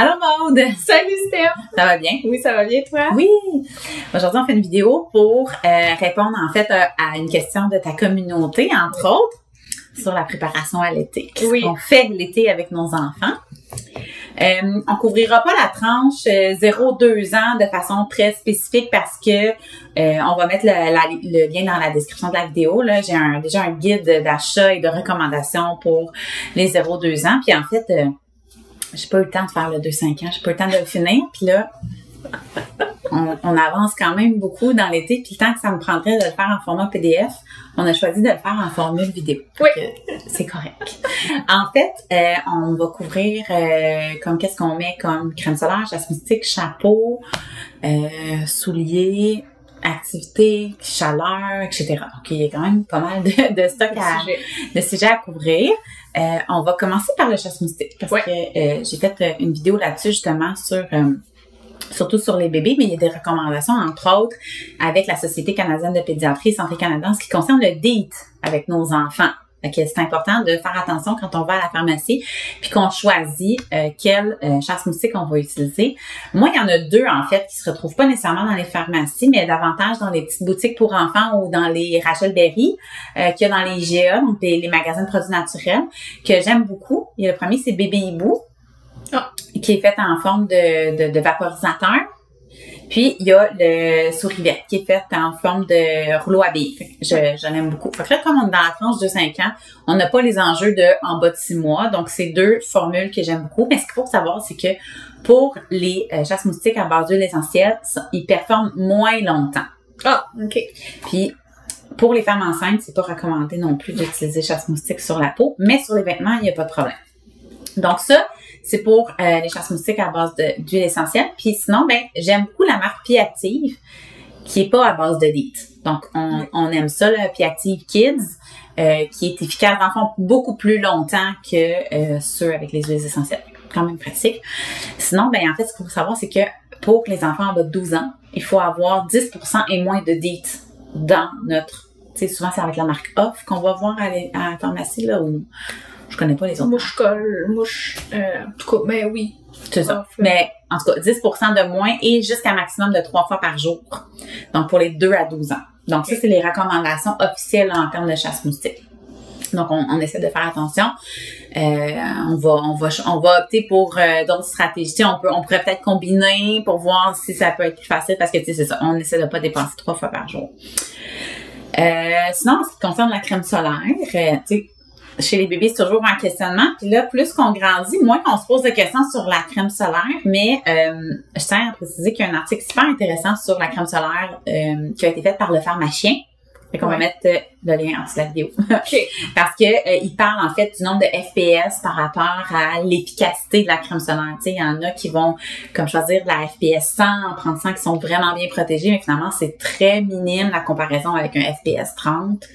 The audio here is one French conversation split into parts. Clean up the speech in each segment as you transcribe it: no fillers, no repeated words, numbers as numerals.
Allô Maude! Salut Steph! Ça va bien? Oui, ça va bien toi? Oui! Aujourd'hui, on fait une vidéo pour répondre en fait à une question de ta communauté, entre autres, sur la préparation à l'été. Qu'est-ce qu'on fait l'été avec nos enfants? On couvrira pas la tranche 0-2 ans de façon très spécifique parce que on va mettre le lien dans la description de la vidéo. Là, j'ai déjà un guide d'achat et de recommandations pour les 0-2 ans. Puis en fait, j'ai pas eu le temps de faire le 2-5 ans, j'ai pas eu le temps de le finir. Puis là, on avance quand même beaucoup dans l'été. Puis le temps que ça me prendrait de le faire en format PDF, on a choisi de le faire en formule vidéo. Oui. C'est correct. En fait, on va couvrir comme qu'est-ce qu'on met comme crème solaire, chasse moustique, chapeau, souliers, activité, chaleur, etc. Donc, il y a quand même pas mal de stock de sujets à couvrir. On va commencer par le chasse moustique parce que j'ai fait une vidéo là-dessus justement sur surtout sur les bébés, mais il y a des recommandations, entre autres, avec la Société canadienne de pédiatrie et Santé Canada en ce qui concerne le DEET avec nos enfants. Donc, c'est important de faire attention quand on va à la pharmacie puis qu'on choisit quelle chasse moustique on va utiliser. Moi, il y en a deux, en fait, qui se retrouvent pas nécessairement dans les pharmacies, mais davantage dans les petites boutiques pour enfants ou dans les Rachel Berry, qu'il y a dans les IGA, donc les magasins de produits naturels, que j'aime beaucoup. Et le premier, c'est Bébé Hibou, qui est fait en forme de vaporisateur. Puis, il y a le Sourivette qui est fait en forme de rouleau à billes. Je l'aime beaucoup. Fait que là, comme on est dans la tranche de 5 ans, on n'a pas les enjeux de en bas de 6 mois. Donc, c'est deux formules que j'aime beaucoup. Mais ce qu'il faut savoir, c'est que pour les chasse moustiques à base d'huile essentielle, ils performent moins longtemps. Ah, OK. Puis, pour les femmes enceintes, c'est pas recommandé non plus d'utiliser chasse moustique sur la peau. Mais sur les vêtements, il n'y a pas de problème. Donc, ça, c'est pour les chasse moustiques à base d'huile essentielle. Puis sinon, j'aime beaucoup la marque Piactive qui est pas à base de DEET. Donc, on aime ça, le Piactive Kids, qui est efficace, dans le fond, beaucoup plus longtemps que ceux avec les huiles essentielles. Quand même pratique. Sinon, en fait, ce qu'il faut savoir, c'est que pour les enfants en bas de 12 ans, il faut avoir 10% et moins de DEET dans notre... Tu sais, souvent, c'est avec la marque Off qu'on va voir à la pharmacie, là, où... Je connais pas les autres. En tout cas, mais oui. C'est ça. Mais, en tout cas, 10% de moins et jusqu'à un maximum de 3 fois par jour. Donc, pour les 2 à 12 ans. Donc, ça, c'est les recommandations officielles là, en termes de chasse moustique. Donc, on essaie de faire attention. On va opter pour d'autres stratégies. On pourrait peut-être combiner pour voir si ça peut être plus facile parce que, tu sais, c'est ça. On essaie de pas dépenser 3 fois par jour. Sinon, en ce qui concerne la crème solaire, tu sais, chez les bébés, c'est toujours un questionnement. Puis là, plus qu'on grandit, moins qu'on se pose de questions sur la crème solaire. Mais je tiens à préciser qu'il y a un article super intéressant sur la crème solaire qui a été fait par le pharmacien. Fait qu'on va mettre le lien en dessous de la vidéo. Parce que il parle en fait du nombre de FPS par rapport à l'efficacité de la crème solaire. Tu sais, il y en a qui vont comme choisir de la FPS 100, en prendre 100 qui sont vraiment bien protégés, mais finalement c'est très minime la comparaison avec un FPS 30.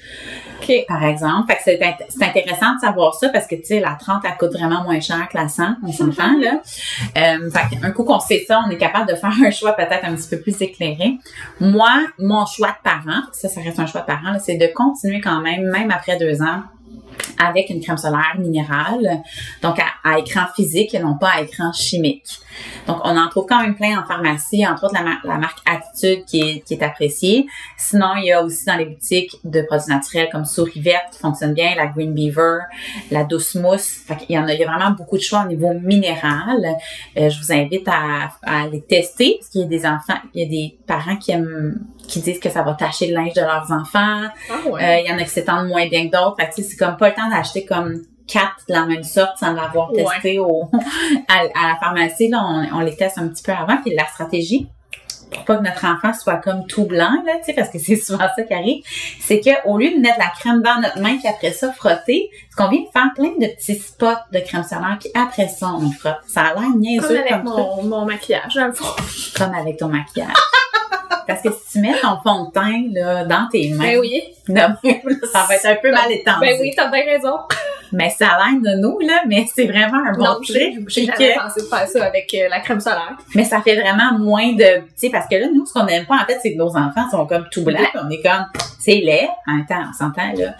Par exemple. Fait que c'est intéressant de savoir ça parce que tu sais, la 30 elle coûte vraiment moins cher que la 100, on s'entend là. Fait qu'un coup qu'on sait ça, on est capable de faire un choix peut-être un petit peu plus éclairé. Moi, mon choix de parent, ça reste un choix de parent, c'est de continuer quand même après 2 ans, avec une crème solaire minérale, donc à écran physique et non pas à écran chimique. Donc, on en trouve quand même plein en pharmacie, entre autres la marque Attitude qui est appréciée. Sinon, il y a aussi dans les boutiques de produits naturels comme Sourivette qui fonctionne bien, la Green Beaver, la Douce Mousse. Fait qu'il y a vraiment beaucoup de choix au niveau minéral. Je vous invite à les tester parce qu'il y a des enfants, il y a des parents qui disent que ça va tacher le linge de leurs enfants. Il y en a qui s'étendent moins bien que d'autres. Fait que c'est comme pas le temps d'acheter comme 4 de la même sorte sans l'avoir testé à la pharmacie. Là, on les teste un petit peu avant. Puis la stratégie, pour pas que notre enfant soit comme tout blanc, là, tu sais, parce que c'est souvent ça qui arrive, c'est qu'au lieu de mettre la crème dans notre main puis après ça frotter, c'est qu'on vient de faire plein de petits spots de crème solaire puis après ça, on frotte. Ça a l'air niaiseux comme avec mon maquillage, dans le fond. Comme avec ton maquillage. Parce que si tu mets ton fond de teint là, dans tes mains, ça va être un peu mal étendu. Ben oui, t'as bien raison. Mais ça a l'air de nous, là, mais c'est vraiment un bon Non, truc. j'ai jamais pensé de faire ça avec la crème solaire. Mais ça fait vraiment moins de, tu sais, parce que là, nous, ce qu'on n'aime pas, en fait, c'est que nos enfants sont comme tout blancs, on est comme, c'est laid, en même temps, on s'entend, là.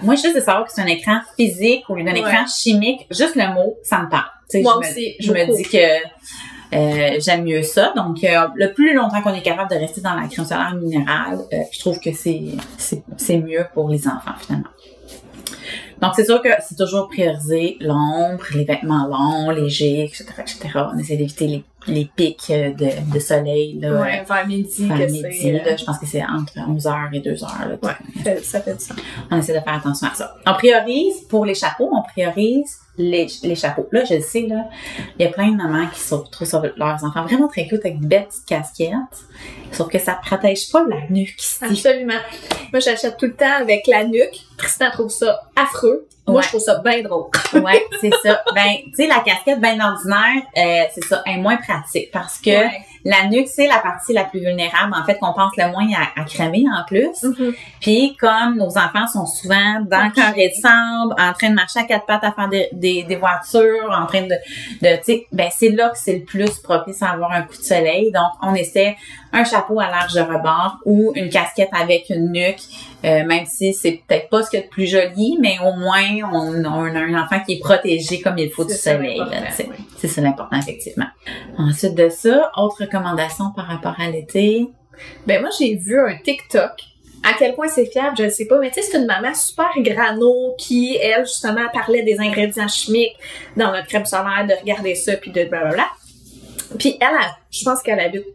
Moi, juste de savoir que c'est un écran physique au lieu d'un écran chimique, juste le mot, ça me parle. Moi aussi, je me dis que j'aime mieux ça. Donc, le plus longtemps qu'on est capable de rester dans la crème solaire minérale, je trouve que c'est mieux pour les enfants, finalement. Donc, c'est sûr que c'est toujours prioriser l'ombre, les vêtements longs, légers, etc., etc. On essaie d'éviter les pics de soleil, là. Ouais, vers midi, là, je pense que c'est entre 11h et 2h, là. Ouais, ça fait du sens. On essaie de faire attention à ça. On priorise, pour les chapeaux, les chapeaux. Là, je le sais, là, il y a plein de mamans qui trouvent ça leurs enfants vraiment très cute avec de belles petites casquettes. Sauf que ça protège pas la nuque ici. Absolument. Moi, j'achète tout le temps avec la nuque. Tristan trouve ça affreux. Moi, je trouve ça bien drôle. Ouais, c'est ça. Ben, tu sais, la casquette bien ordinaire, c'est ça, elle est moins pratique parce que la nuque, c'est la partie la plus vulnérable, en fait, qu'on pense le moins à cramer en plus. Mm-hmm. Puis, comme nos enfants sont souvent dans le carré de sable, en train de marcher à quatre pattes à faire des voitures, en train de tu sais, ben, c'est là que c'est le plus propice à avoir un coup de soleil. Donc, on essaie un chapeau à large rebord ou une casquette avec une nuque, même si c'est peut-être pas ce qu'il y a de plus joli, mais au moins, on a un enfant qui est protégé comme il faut du soleil. C'est ça l'important, effectivement. Ensuite de ça, autre recommandation par rapport à l'été? Ben moi, j'ai vu un TikTok. À quel point c'est fiable, je ne sais pas. Mais tu sais, c'est une maman super grano qui, elle, justement, parlait des ingrédients chimiques dans notre crème solaire, de regarder ça, puis de blablabla. Puis elle, je pense qu'elle habite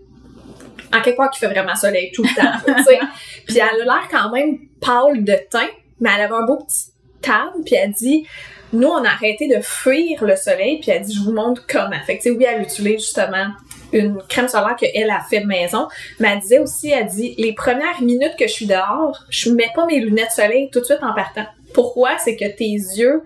en quelque part qui fait vraiment soleil tout le temps, tu sais. Puis elle a l'air quand même pâle de teint, mais elle avait un beau petit table, puis elle dit, nous, on a arrêté de fuir le soleil, puis elle dit, je vous montre comment. Fait que, tu sais, oui, elle utilise justement une crème solaire qu'elle a fait maison, mais elle disait aussi, elle dit, les premières minutes que je suis dehors, je mets pas mes lunettes soleil tout de suite en partant. Pourquoi? C'est que tes yeux,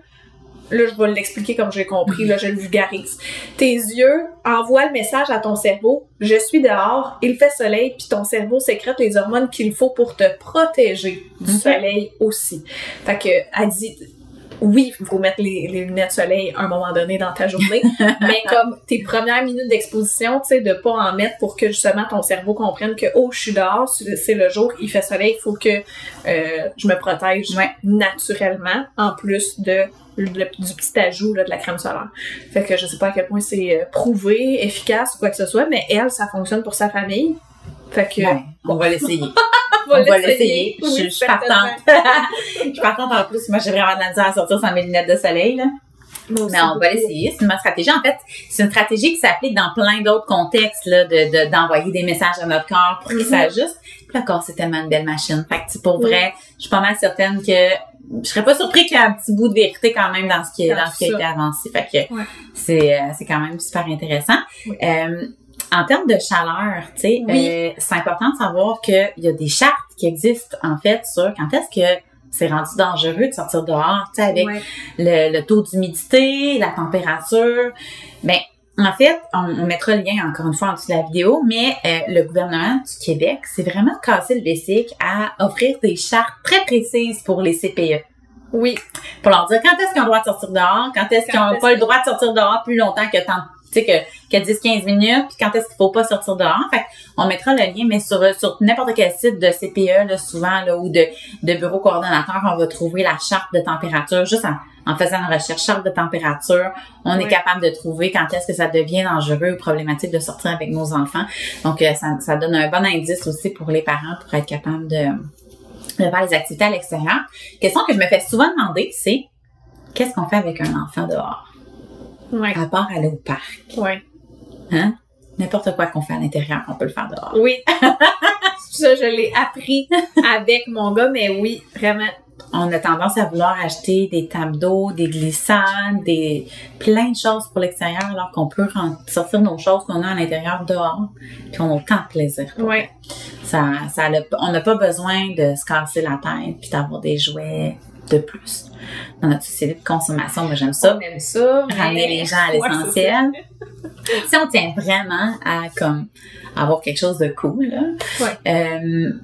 là, je vais l'expliquer comme j'ai compris, là, je le vulgarise. Tes yeux envoient le message à ton cerveau, je suis dehors, il fait soleil, puis ton cerveau sécrète les hormones qu'il faut pour te protéger du soleil aussi. Fait que, elle dit, oui, il faut mettre les lunettes soleil à un moment donné dans ta journée, mais comme tes premières minutes d'exposition, tu sais, de pas en mettre pour que justement ton cerveau comprenne que, oh, je suis dehors, c'est le jour, il fait soleil, il faut que je me protège naturellement, en plus du petit ajout là, de la crème solaire. Fait que je sais pas à quel point c'est prouvé, efficace ou quoi que ce soit, mais elle, ça fonctionne pour sa famille. Fait que... on va l'essayer. On va l'essayer. Oui, je suis partante. Je suis partante en plus. Moi, j'ai vraiment de la misère à sortir sans mes lunettes de soleil, là. Mais on va l'essayer. C'est une stratégie. En fait, c'est une stratégie qui s'applique dans plein d'autres contextes, là, d'envoyer des messages à notre corps pour qu'il s'ajuste. Puis le corps, c'est tellement une belle machine. Fait que, pour vrai, je suis pas mal certaine que je serais pas surpris qu'il y ait un petit bout de vérité quand même dans ce qui a été avancé. Fait que c'est quand même super intéressant. Oui. En termes de chaleur, tu sais, c'est important de savoir qu'il y a des chartes qui existent, en fait, sur quand est-ce que c'est rendu dangereux de sortir dehors, tu sais, avec le taux d'humidité, la température. Ben, en fait, on mettra le lien encore une fois en dessous de la vidéo, mais le gouvernement du Québec s'est vraiment cassé le bessic à offrir des chartes très précises pour les CPE. Oui. Pour leur dire quand est-ce qu'ils ont le droit de sortir dehors, quand est-ce qu'ils n'ont pas le droit de sortir dehors plus longtemps que tant, tu sais, que 10-15 minutes, puis quand est-ce qu'il faut pas sortir dehors. Fait on mettra le lien, mais sur n'importe quel site de CPE, là, souvent, là, ou de bureau coordonnateur, on va trouver la charte de température, juste en faisant une recherche charte de température, on est capable de trouver quand est-ce que ça devient dangereux ou problématique de sortir avec nos enfants. Donc, ça donne un bon indice aussi pour les parents pour être capable de faire les activités à l'extérieur. Question que je me fais souvent demander, c'est qu'est-ce qu'on fait avec un enfant dehors? À part aller au parc. Hein? N'importe quoi qu'on fait à l'intérieur, on peut le faire dehors. Oui. Ça, je l'ai appris avec mon gars, mais oui, vraiment. On a tendance à vouloir acheter des tables d'eau, des glissades, plein de choses pour l'extérieur, alors qu'on peut sortir nos choses qu'on a à l'intérieur dehors, puis on a autant de plaisir. Oui. On n'a pas besoin de se casser la tête puis d'avoir des jouets de plus. Dans notre société de consommation, moi j'aime ça. On aime ça. Ramener les gens à l'essentiel. Si on tient vraiment à avoir quelque chose de cool, là,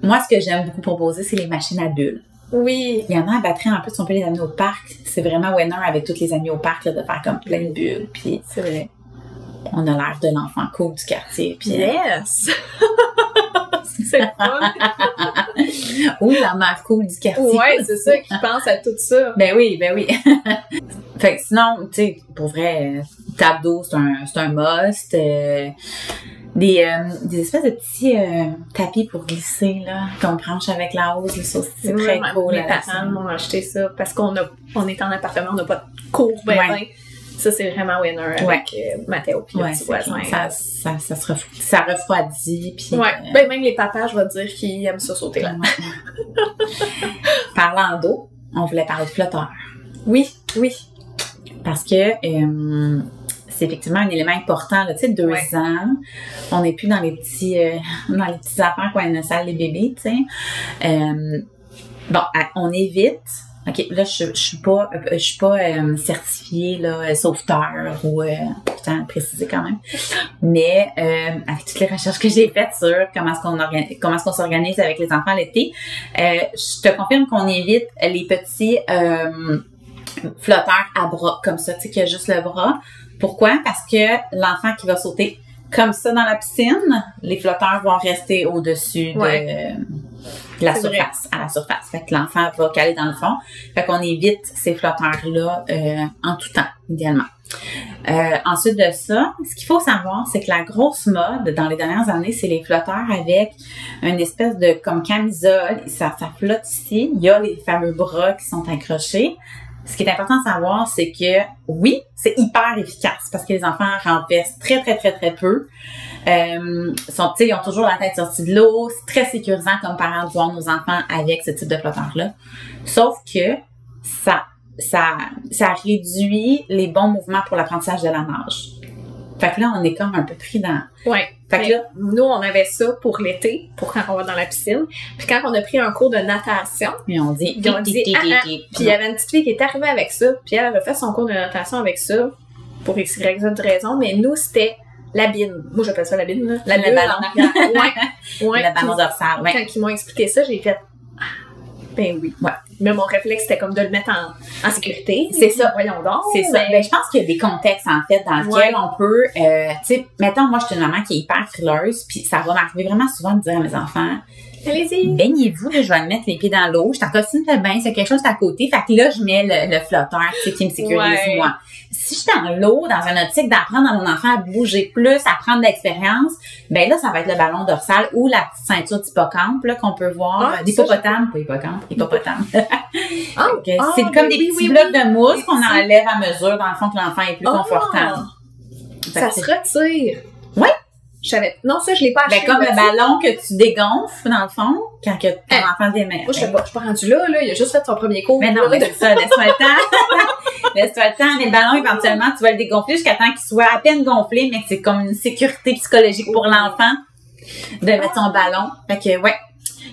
moi ce que j'aime beaucoup proposer, c'est les machines à bulles. Oui. Il y en a à Batterie, en plus, on peut les amener au parc. C'est vraiment winner avec tous les amis au parc, là, de faire comme plein de bulles. Puis C'est vrai. on a l'air de l'enfant cool du quartier. Puis, Yes! C'est le fun. ou la mère cool du quartier. Ouais, c'est ça qui pense à tout ça. Ben oui, ben oui. Fait que sinon, tu sais, pour vrai, table d'eau, c'est un must. Des espèces de petits tapis pour glisser, là, qu'on branche avec la hausse, ça aussi, c'est très cool. Mes parents m'ont acheté ça parce qu'on est en appartement, on n'a pas de cours, Ça, c'est vraiment winner avec Mathéo puis le petit voisin. Ça refroidit. Puis, même les papas, je vais te dire qu'ils aiment ça sauter là. Parlant d'eau, on voulait parler de flotteurs. Oui. Parce que c'est effectivement un élément important. Tu sais, 2 ans, on n'est plus dans les petits affaires quand on installe les bébés, tu sais. Bon, on évite. OK, là, je suis pas certifiée, là, sauveteur ou, je tiens à le préciser quand même. Mais, avec toutes les recherches que j'ai faites sur comment est-ce qu'on s'organise avec les enfants l'été, je te confirme qu'on évite les petits, flotteurs à bras, comme ça, tu sais, qu'il y a juste le bras. Pourquoi? Parce que l'enfant qui va sauter comme ça dans la piscine, les flotteurs vont rester au-dessus de la surface, à la surface. Fait que l'enfant va caler dans le fond. Fait qu'on évite ces flotteurs-là en tout temps, idéalement. Ensuite de ça, ce qu'il faut savoir, c'est que la grosse mode dans les dernières années, c'est les flotteurs avec une espèce de comme camisole. Ça flotte ici. Il y a les fameux bras qui sont accrochés. Ce qui est important de savoir, c'est que oui, c'est hyper efficace parce que les enfants renversent très, très, très, très peu. Ils ont toujours la tête sortie de l'eau. C'est très sécurisant comme parents de voir nos enfants avec ce type de flotteur-là. Sauf que ça réduit les bons mouvements pour l'apprentissage de la nage. Fait que là, on est comme un peu pris dans... Ouais. Fait que là, nous, on avait ça pour l'été, pour quand on va dans la piscine. Puis quand on a pris un cours de natation, ils ont dit... Puis il y avait une petite fille qui est arrivée avec ça, puis elle avait fait son cours de natation avec ça, pour X, Y, raison, mais nous, c'était la bine. Moi, j'appelle ça la bine, là. Le ballon. Le ballon dorsal, Quand ils m'ont expliqué ça, j'ai fait... Ben oui. Ouais. Mais mon réflexe, c'était comme de le mettre en sécurité. C'est ça. Voyons donc. C'est ça. Ben, je pense qu'il y a des contextes, en fait, dans lesquels on peut, tu sais, mettons, moi, je suis une maman qui est hyper frileuse, puis ça va m'arriver vraiment souvent de dire à mes enfants, allez-y. Baignez-vous, là, je vais me mettre les pieds dans l'eau, je t'encossine le bain, c'est quelque chose à côté, fait que là, je mets le flotteur, tu sais, qui me sécurise, moi. Si je suis dans l'eau, dans un optique d'apprendre à mon enfant à bouger plus, à prendre de l'expérience, ben là, ça va être le ballon dorsal ou la petite ceinture d'hippocampe, là, qu'on peut voir. D'hippopotame, pas hippocampe, hippopotame. C'est comme des petits blocs de mousse qu'on enlève à mesure, dans le fond, que l'enfant est plus confortable. Ça se retire. Oui. Non, ça, je l'ai pas acheté. Ben, comme le ballon que tu dégonfles, dans le fond, quand ton enfant démarre. Moi, je suis pas rendu là, il a juste fait son premier cours. Mais non, mais c'est ça, laisse-toi le temps. Laisse-toi le temps, mais le ballon, éventuellement, tu vas le dégonfler jusqu'à temps qu'il soit à peine gonflé, mais que c'est comme une sécurité psychologique pour l'enfant de mettre son ballon. Fait que, ouais.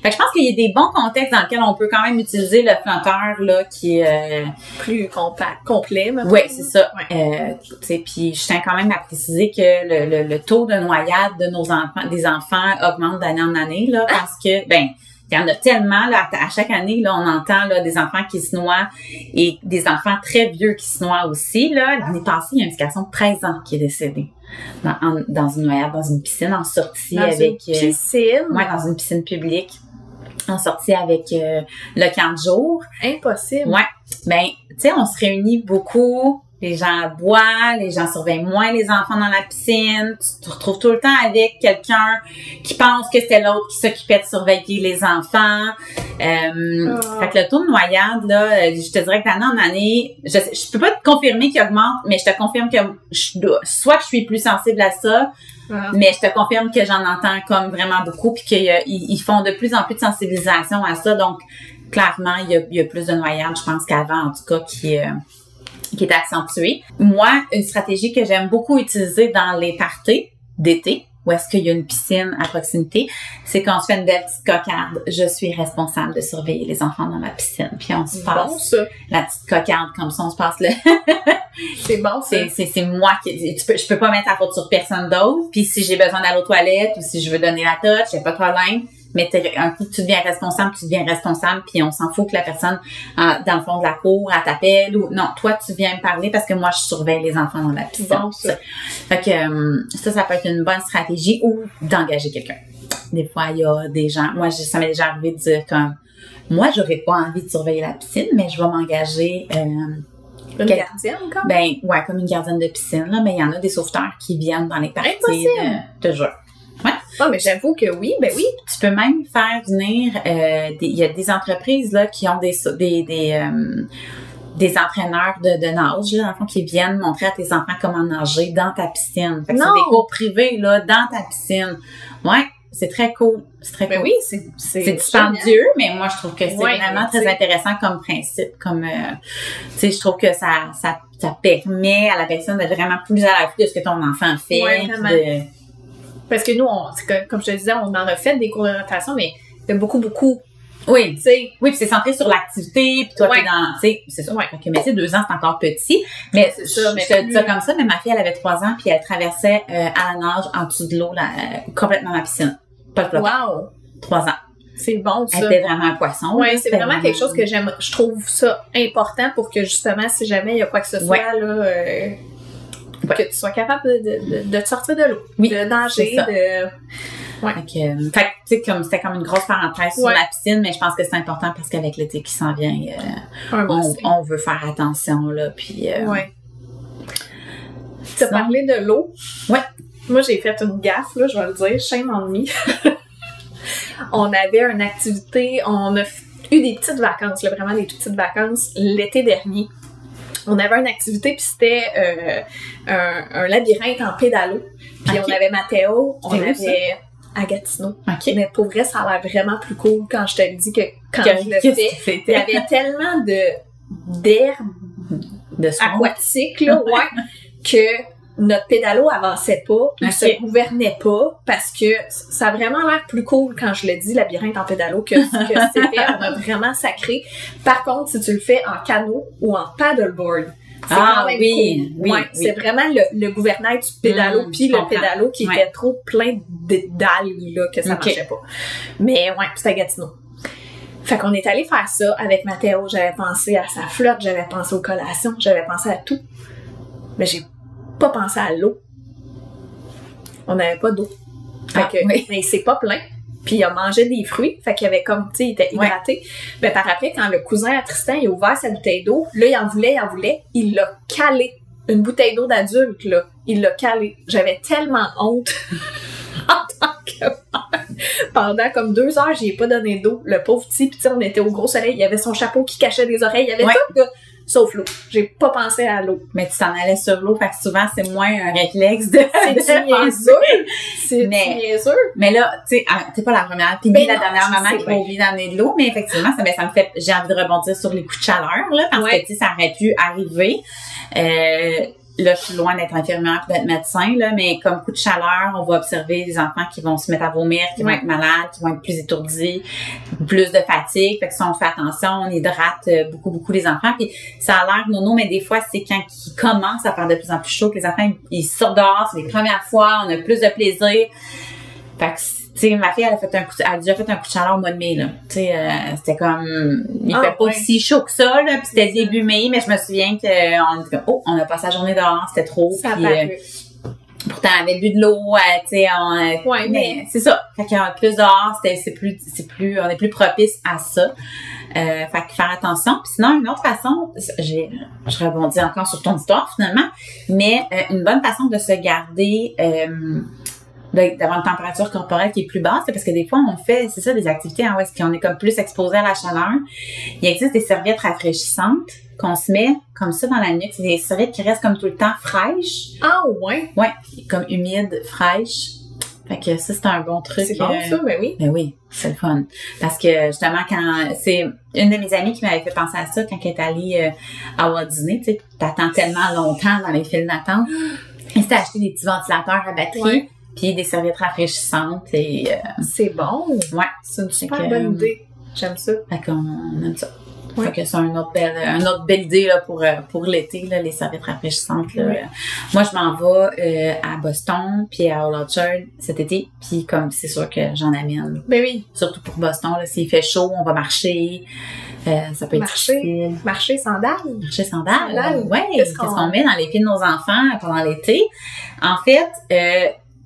Fait que je pense qu'il y a des bons contextes dans lesquels on peut quand même utiliser le flotteur, là, qui est, plus compact, complet, même. Oui, c'est ça. Ouais. Tu sais, puis je tiens quand même à préciser que le taux de noyade de des enfants augmente d'année en année, là, parce que, ben, il y en a tellement, là, à chaque année, là, on entend, là, des enfants qui se noient et des enfants très vieux qui se noient aussi, là. L'année passée, il y a un petit garçon de 13 ans qui est décédé dans une noyade, dans une piscine, en sortie avec... Une piscine? Ouais, dans une piscine publique. En sortie avec le camp de jour. Impossible. Ouais. Ben, tu sais, on se réunit beaucoup. Les gens boivent, les gens surveillent moins les enfants dans la piscine. Tu te retrouves tout le temps avec quelqu'un qui pense que c'était l'autre qui s'occupait de surveiller les enfants. Fait que le taux de noyade, là, je te dirais que d'année en année, je peux pas te confirmer qu'il augmente, mais je te confirme que soit que je suis plus sensible à ça, mais je te confirme que j'en entends comme vraiment beaucoup, puis qu'ils font de plus en plus de sensibilisation à ça. Donc, clairement, il y a plus de noyades, je pense, qu'avant, en tout cas, qui est accentuée. Moi, une stratégie que j'aime beaucoup utiliser dans les parties d'été, où est-ce qu'il y a une piscine à proximité, c'est qu'on se fait une belle petite cocarde. Je suis responsable de surveiller les enfants dans la piscine. Puis on se passe la petite cocarde, comme ça, on se passe le... C'est bon, ça. C'est moi qui... Je peux pas mettre la faute sur personne d'autre. Puis si j'ai besoin d'aller aux toilettes ou si je veux donner la touche, y a pas de problème. Mais un coup, tu deviens responsable, puis on s'en fout que la personne, dans le fond de la cour, elle t'appelle ou non, toi, tu viens me parler parce que moi, je surveille les enfants dans la piscine. Bon, ça. Fait que ça peut être une bonne stratégie ou d'engager quelqu'un. Des fois, il y a des gens, moi, ça m'est déjà arrivé de dire comme, moi, j'aurais pas envie de surveiller la piscine, mais je vais m'engager, Une gardienne, comme? Ben, ouais, comme une gardienne de piscine, là, mais il y en a des sauveteurs qui viennent dans les parties. Impossible! Te jure. Ouais. Oh, mais j'avoue que oui, ben oui. Tu peux même faire venir, il y a des entreprises, là, qui ont des entraîneurs de nage, là, dans le fond, qui viennent montrer à tes enfants comment nager dans ta piscine. Fait que c'est des cours privés, là, dans ta piscine. Ouais. C'est très cool. C'est très cool. Oui, c'est dispendieux, mais moi, je trouve que c'est vraiment très intéressant comme principe. Comme, tu sais, je trouve que ça permet à la personne d'être vraiment plus à l'affût de ce que ton enfant fait. Ouais, vraiment. Parce que nous, comme je te disais, on en a fait des cours d'orientation, mais il y a beaucoup. Oui, tu sais. Oui, puis c'est centré sur l'activité, puis toi, t'es dans, tu sais, c'est ça. Ouais. Okay, mais tu sais, 2 ans, c'est encore petit. Mais c'est ça, je te dis ça comme ça, mais ma fille, elle avait 3 ans, puis elle traversait à la nage en dessous de l'eau, complètement dans la piscine. Pas de flottant. Wow! 3 ans. C'est bon, ça. Elle était vraiment un poisson. Oui, c'est vraiment quelque chose que j'aime. Je trouve ça important pour que, justement, si jamais il y a quoi que ce soit, là, que tu sois capable de te sortir de l'eau. Oui, de nager, Ouais. Fait que, tu sais, c'était comme une grosse parenthèse sur la piscine, mais je pense que c'est important parce qu'avec l'été qui s'en vient, on veut faire attention, là, puis... Ouais. Tu as parlé de l'eau. Ouais. Moi, j'ai fait une gaffe, là, je vais le dire, shame on me. On avait une activité, on a eu des petites vacances, là, vraiment des petites vacances l'été dernier. On avait une activité, puis c'était un labyrinthe en pédalo. Puis on avait Mathéo, on avait à Gatineau. Mais pour vrai, ça a l'air vraiment plus cool quand je te le dis que quand je le fais. Il y avait tellement d'herbe aquatique, là, que notre pédalo avançait pas, il se gouvernait pas, parce que ça a vraiment l'air plus cool quand je le dis, labyrinthe en pédalo, que c'était, on a vraiment sacré. Par contre, si tu le fais en canot ou en paddleboard, c'est quand même cool. Oui. C'est vraiment le gouvernail du pédalo, puis le pédalo qui était trop plein d'algues, là, que ça marchait pas. Mais c'était à Gatineau. Fait qu'on est allé faire ça avec Mathéo. J'avais pensé à sa flotte, j'avais pensé aux collations, j'avais pensé à tout. Mais j'ai pas pensé à l'eau. On n'avait pas d'eau. Fait que, mais il s'est pas plaint. Puis il a mangé des fruits. Fait qu'il avait comme, tu sais, il était hydraté. Mais par après, quand le cousin à Tristan, il a ouvert sa bouteille d'eau, là, il en voulait. Il l'a calé. Une bouteille d'eau d'adulte, là. Il l'a calé. J'avais tellement honte. En tant que mère. Pendant comme 2 heures, j'y ai pas donné d'eau. Le pauvre petit, puis on était au gros soleil. Il y avait son chapeau qui cachait des oreilles. Il y avait tout, là. Sauf l'eau. J'ai pas pensé à l'eau. Mais tu t'en allais sur l'eau, fait que souvent, c'est moins un réflexe de... C'est niaiseux. C'est niaiseux. Mais là, tu sais, t'es pas la première, puis ni la dernière maman qui m'a oublié d'amener de l'eau, mais effectivement, ça me fait... J'ai envie de rebondir sur les coups de chaleur, là, parce que, tu sais, ça aurait pu arriver. Là, je suis loin d'être infirmière et d'être médecin, là, mais comme coup de chaleur, on va observer des enfants qui vont se mettre à vomir, qui vont être malades, qui vont être plus étourdis, plus de fatigue. Fait que ça, on fait attention, on hydrate beaucoup les enfants. Puis ça a l'air nono, mais des fois, c'est quand ils commencent à faire de plus en plus chaud que les enfants, ils sortent dehors, c'est les premières fois, on a plus de plaisir. Fait que, tu sais, ma fille, elle a déjà fait un coup de chaleur au mois de mai, là. Tu sais, c'était comme, il fait pas si chaud que ça, là, pis c'était début mai, mais je me souviens on a passé la journée dehors, c'était trop. Ça pourtant, on avait bu de l'eau, tu sais, mais c'est ça. Fait qu'il y a plus dehors, on est plus propice à ça. Fait que faire attention. Puis sinon, une autre façon, je rebondis encore sur ton histoire, finalement, mais une bonne façon de se garder, d'avoir une température corporelle qui est plus basse, c'est parce que des fois, on fait, c'est ça, des activités où est-ce qu'on est comme plus exposé à la chaleur. Il existe des serviettes rafraîchissantes qu'on se met comme ça dans la nuque. C'est des serviettes qui restent comme tout le temps fraîches. Ah ouais? Ouais, comme humides, fraîches. Fait que ça, c'est un bon truc. C'est bon ça, ben oui. Ben oui, c'est le fun. Parce que justement, c'est une de mes amies qui m'avait fait penser à ça quand elle est allée à Walt Disney. Tu sais, t'attends tellement longtemps dans les files d'attente. Elle s'était acheté des petits ventilateurs à batterie. Puis des serviettes rafraîchissantes et... c'est bon! Ouais. C'est une super bonne idée. J'aime ça. Fait qu'on aime ça. Fait que c'est une autre belle idée là, pour l'été, là, les serviettes rafraîchissantes. Là. Moi, je m'en vais à Boston puis à Old Orchard cet été. Puis comme c'est sûr que j'en amène. Ben oui. Surtout pour Boston, là, s'il fait chaud, on va marcher. Ça peut être difficile. Marcher sandales. Marcher sandales. Oui. Qu'est-ce qu'on met dans les pieds de nos enfants pendant l'été? En fait,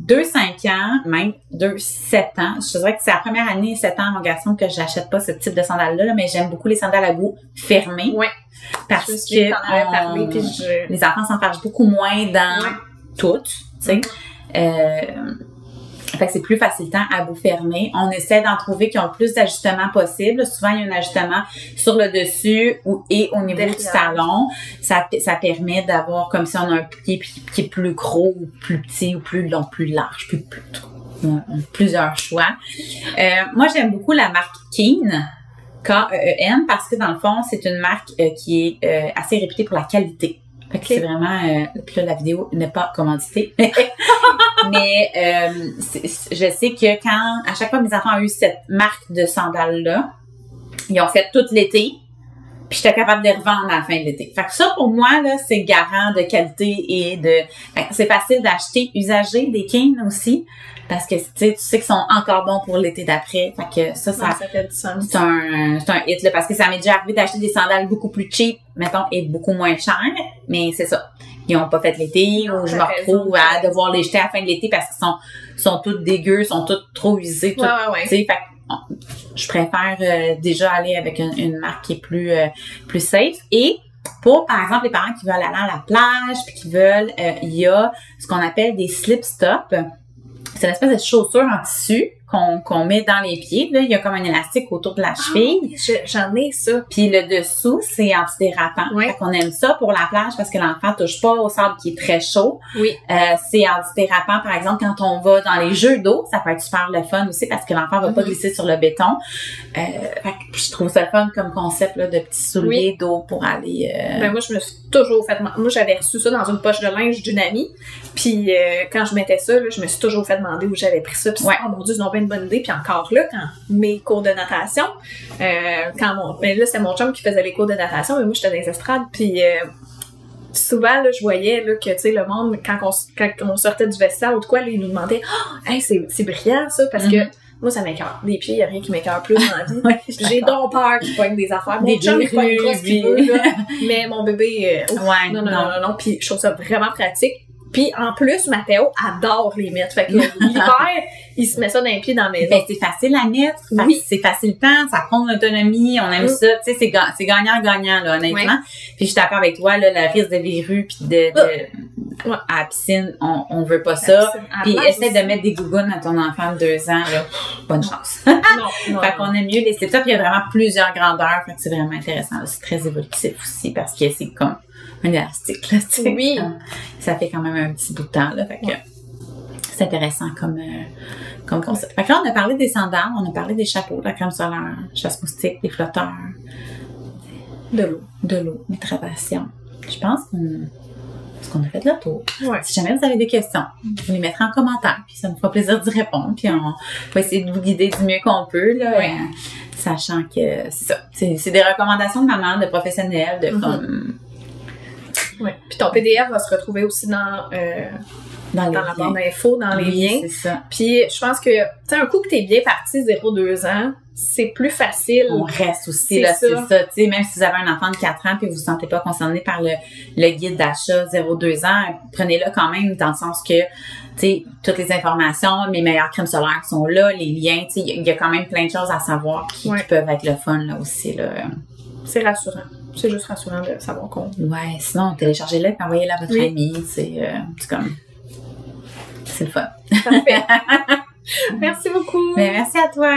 2-5 ans, même 2-7 ans. Je dirais que c'est la première année, 7 ans, mon garçon, que j'achète pas ce type de sandales-là, mais j'aime beaucoup les sandales à bout fermés. Oui. Parce que les enfants s'enfargent beaucoup moins dans toutes, tu sais. Fait que c'est plus facilitant à bout fermé. On essaie d'en trouver qui ont le plus d'ajustements possible. Souvent, il y a un ajustement sur le dessus et au niveau du talon. Ça permet d'avoir comme si on a un pied qui est plus gros ou plus petit ou plus long, plus large, plusieurs choix. Moi, j'aime beaucoup la marque Keen, K-E-E-N, parce que dans le fond, c'est une marque qui est assez réputée pour la qualité. Fait que c'est vraiment... puis là, la vidéo n'est pas commanditée. Mais je sais que à chaque fois que mes enfants ont eu cette marque de sandales-là, ils ont fait tout l'été, puis j'étais capable de les revendre à la fin de l'été. Fait que ça, pour moi, là, c'est garant de qualité et c'est facile d'acheter usagé des Keen aussi, parce que tu sais qu'ils sont encore bons pour l'été d'après. Fait que ça fait du sens. C'est un hit, là, parce que ça m'est déjà arrivé d'acheter des sandales beaucoup plus cheap, mettons, et beaucoup moins chères, mais c'est ça. Ils ont pas fait l'été, ou je me retrouve à devoir les jeter à la fin de l'été parce qu'ils sont toutes dégueux, sont toutes trop usées. Tu sais, fait que je préfère déjà aller avec une marque qui est plus safe. Et pour, par exemple, les parents qui veulent aller à la plage puis qui veulent, il y a ce qu'on appelle des slip stops. C'est une espèce de chaussure en tissu qu'on met dans les pieds. Là, il y a comme un élastique autour de la cheville. J'en ai ça. Puis le dessous, c'est antidérapant. Oui. Fait qu'on aime ça pour la plage parce que l'enfant touche pas au sable qui est très chaud. Oui. C'est antidérapant, par exemple, quand on va dans les jeux d'eau. Ça peut être super le fun aussi parce que l'enfant va pas glisser sur le béton. Fait que je trouve ça le fun comme concept là, de petits souliers d'eau pour aller... Ben moi, je me suis toujours fait... Moi, j'avais reçu ça dans une poche de linge d'une amie. Puis quand je mettais ça, là, je me suis toujours fait demander où j'avais pris ça. Puis oh mon Dieu, c'est une bonne idée. Puis encore là, quand mes cours de natation, mais là, c'est mon chum qui faisait les cours de natation, mais moi, j'étais dans les estrades. Puis souvent, là, je voyais là, que, tu sais, le monde, quand on sortait du vestiaire ou de quoi, là, ils nous demandaient « Hey, c'est brillant, ça! » Parce que moi, ça m'écoeure. Les pieds, il n'y a rien qui m'écoeure plus dans la vie. J'ai donc peur qu'ils pognent des affaires. Mon chum, il pogne pas ce qu'il veut, là. Mais mon bébé, non. Puis je trouve ça vraiment pratique. Puis en plus, Mathéo adore les mettre. Fait que l'hiver, il se met ça dans les pieds dans la maison. Ben, c'est facile à mettre. Oui. C'est facilitant, ça prend de l'autonomie, on aime ça. Tu sais, c'est gagnant-gagnant, là, honnêtement. Oui. Puis je suis d'accord avec toi, là, le risque de verrues puis à la piscine, on veut pas ça. Puis essaie de mettre des gougounes à ton enfant de 2 ans, là. Bonne chance. Non. Fait qu'on aime mieux les slip-tops. Il y a vraiment plusieurs grandeurs. Fait que c'est vraiment intéressant. C'est très évolutif aussi parce que c'est comme un élastique, là, tu sais. Oui. Ça fait quand même un petit bout de temps, là. Fait que c'est intéressant comme concept. Fait que là, on a parlé des sandales, on a parlé des chapeaux, de la crème solaire, chasse moustique, des flotteurs. De l'eau, métravation. Je pense qu'on a fait le tour. Ouais. Si jamais vous avez des questions, vous les mettrez en commentaire, puis ça me fera plaisir d'y répondre, puis on va essayer de vous guider du mieux qu'on peut, là, sachant que c'est ça. C'est des recommandations de maman, de professionnels, de comme... Oui. Puis ton PDF va se retrouver aussi dans la barre d'infos, dans les liens. C'est ça. Puis je pense que, tu sais, un coup que t'es bien parti 0-2 ans, c'est plus facile. On reste aussi, là, c'est ça. Tu sais, même si vous avez un enfant de 4 ans et que vous vous sentez pas concerné par le guide d'achat 0-2 ans, prenez-le quand même dans le sens que, tu sais, toutes les informations, mes meilleures crèmes solaires sont là, les liens, tu sais, il y a quand même plein de choses à savoir qui peuvent être le fun, là, aussi, là. C'est rassurant. C'est juste rassurant de savoir qu'on... Ouais, sinon, téléchargez-le et envoyez-le à votre ami. C'est comme... C'est le fun. Parfait. Merci beaucoup. Mais merci à toi.